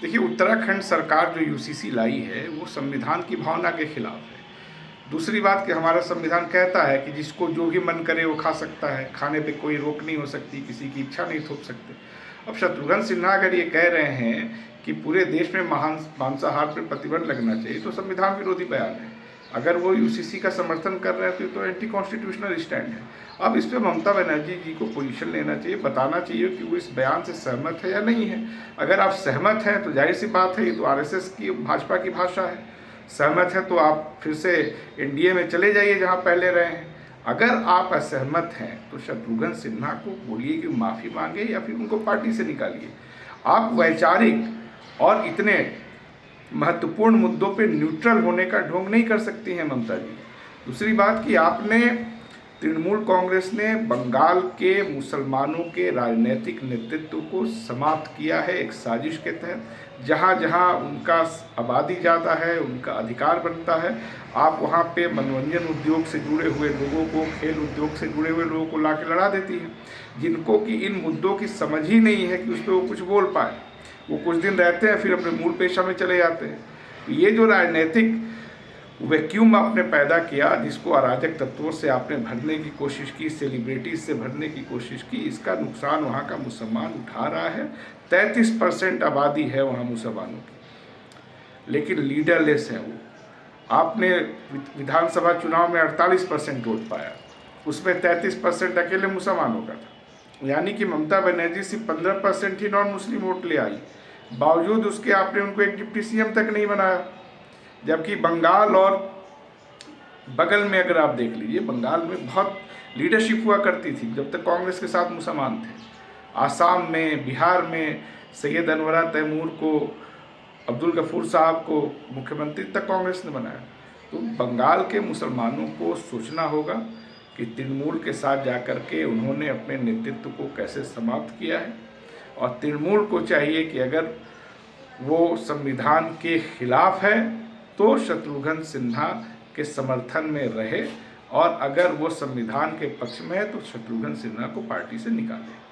देखिए, उत्तराखंड सरकार जो यूसीसी लाई है वो संविधान की भावना के खिलाफ है। दूसरी बात कि हमारा संविधान कहता है कि जिसको जो भी मन करे वो खा सकता है, खाने पे कोई रोक नहीं हो सकती, किसी की इच्छा नहीं थोप सकते। अब शत्रुघ्न सिन्हा अगर ये कह रहे हैं कि पूरे देश में मांसाहार पर प्रतिबंध लगना चाहिए, तो संविधान विरोधी बयान है। अगर वो यूसीसी का समर्थन कर रहे हैं तो एंटी कॉन्स्टिट्यूशनल स्टैंड है। अब इस पर ममता बनर्जी जी को पोजीशन लेना चाहिए, बताना चाहिए कि वो इस बयान से सहमत है या नहीं है। अगर आप सहमत हैं तो जाहिर सी बात है, ये तो आरएसएस की, भाजपा की भाषा है। सहमत है तो आप फिर से एनडीए में चले जाइए जहां पहले रहे हैं। अगर आप असहमत हैं तो शत्रुघ्न सिन्हा को बोलिए कि माफ़ी मांगे या फिर उनको पार्टी से निकालिए। आप वैचारिक और इतने महत्वपूर्ण मुद्दों पे न्यूट्रल होने का ढोंग नहीं कर सकती हैं ममता जी। दूसरी बात कि आपने, तृणमूल कांग्रेस ने बंगाल के मुसलमानों के राजनीतिक नेतृत्व को समाप्त किया है एक साजिश के तहत। जहाँ जहाँ उनका आबादी ज़्यादा है, उनका अधिकार बनता है, आप वहाँ पे मनोरंजन उद्योग से जुड़े हुए लोगों को, खेल उद्योग से जुड़े हुए लोगों को ला के लड़ा देती है, जिनको कि इन मुद्दों की समझ ही नहीं है कि उस पर वो कुछ बोल पाए। वो कुछ दिन रहते हैं फिर अपने मूल पेशा में चले जाते हैं। ये जो राजनीतिक वैक्यूम आपने पैदा किया, जिसको अराजक तत्वों से आपने भरने की कोशिश की, सेलिब्रिटीज से भरने की कोशिश की, इसका नुकसान वहाँ का मुसलमान उठा रहा है। 33% आबादी है वहाँ मुसलमानों की, लेकिन लीडरलेस है वो। आपने विधानसभा चुनाव में 48% वोट पाया, उसमें 33% अकेले मुसलमानों का था। यानी कि ममता बनर्जी सिर्फ 15% ही नॉन मुस्लिम वोट ले आई, बावजूद उसके आपने उनको एक डिप्टी सीएम तक नहीं बनाया। जबकि बंगाल और बगल में अगर आप देख लीजिए, बंगाल में बहुत लीडरशिप हुआ करती थी जब तक कांग्रेस के साथ मुसलमान थे। आसाम में, बिहार में सैयद अनवरा तैमूर को, अब्दुल गफूर साहब को मुख्यमंत्री तक कांग्रेस ने बनाया। तो बंगाल के मुसलमानों को सोचना होगा कि तृणमूल के साथ जाकर के उन्होंने अपने नेतृत्व को कैसे समाप्त किया है, और तृणमूल को चाहिए कि अगर वो संविधान के खिलाफ है तो शत्रुघ्न सिन्हा के समर्थन में रहे, और अगर वो संविधान के पक्ष में है तो शत्रुघ्न सिन्हा को पार्टी से निकाले।